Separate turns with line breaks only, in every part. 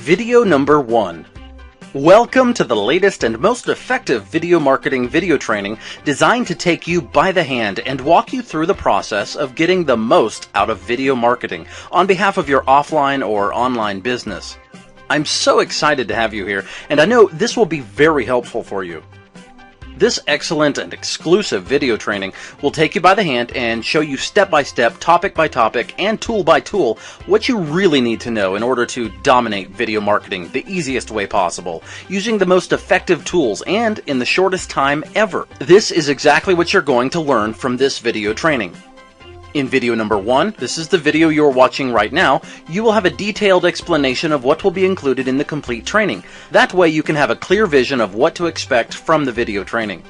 Video number 1. Welcome to the latest and most effective video marketing video training designed to take you by the hand and walk you through the process of getting the most out of video marketing on behalf of your offline or online business. I'm so excited to have you here, and I know this will be very helpful for you. This excellent and exclusive video training will take you by the hand and show you step by step, topic by topic, and tool by tool what you really need to know in order to dominate video marketing the easiest way possible, using the most effective tools and in the shortest time ever. This is exactly what you're going to learn from this video training. In video number 1, this is the video you're watching right now, you will have a detailed explanation of what will be included in the complete training. That way you can have a clear vision of what to expect from the video training.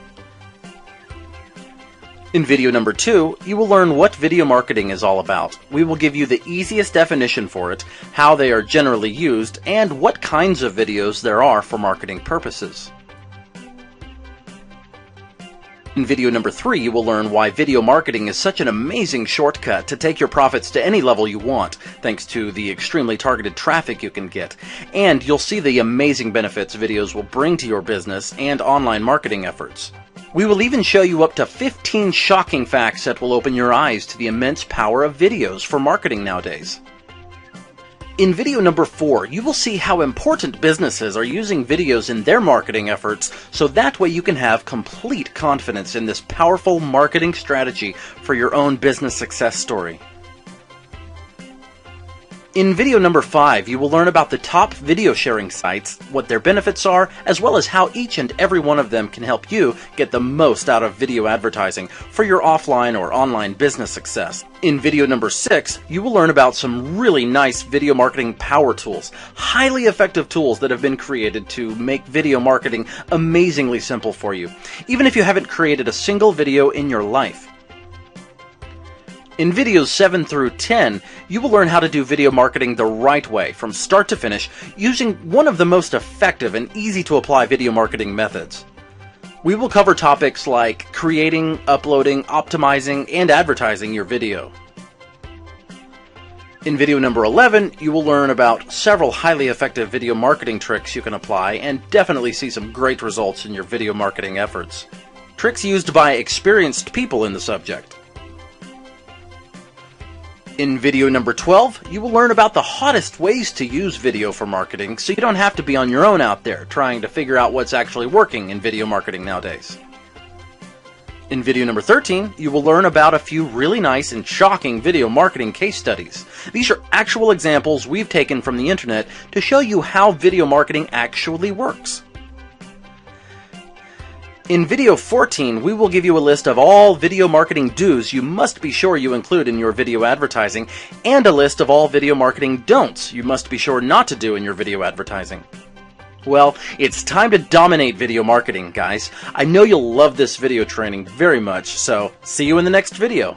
In video number 2, you will learn what video marketing is all about. We will give you the easiest definition for it, how they are generally used, and what kinds of videos there are for marketing purposes. In video number 3, you will learn why video marketing is such an amazing shortcut to take your profits to any level you want, thanks to the extremely targeted traffic you can get. And you'll see the amazing benefits videos will bring to your business and online marketing efforts. We will even show you up to 15 shocking facts that will open your eyes to the immense power of videos for marketing nowadays. In video number 4, you will see how important businesses are using videos in their marketing efforts, so that way you can have complete confidence in this powerful marketing strategy for your own business success story. In video number 5, you will learn about the top video sharing sites, what their benefits are, as well as how each and every one of them can help you get the most out of video advertising for your offline or online business success. In video number 6, you will learn about some really nice video marketing power tools, highly effective tools that have been created to make video marketing amazingly simple for you, even if you haven't created a single video in your life. In videos 7 through 10, you will learn how to do video marketing the right way, from start to finish, using one of the most effective and easy to apply video marketing methods. We will cover topics like creating, uploading, optimizing, and advertising your video. In video number 11, you will learn about several highly effective video marketing tricks you can apply and definitely see some great results in your video marketing efforts. Tricks used by experienced people in the subject. In video number 12, you will learn about the hottest ways to use video for marketing, so you don't have to be on your own out there trying to figure out what's actually working in video marketing nowadays. In video number 13, you will learn about a few really nice and shocking video marketing case studies. These are actual examples we've taken from the internet to show you how video marketing actually works. In video 14, we will give you a list of all video marketing do's you must be sure you include in your video advertising, and a list of all video marketing don'ts you must be sure not to do in your video advertising. Well, it's time to dominate video marketing, guys. I know you'll love this video training very much, so see you in the next video.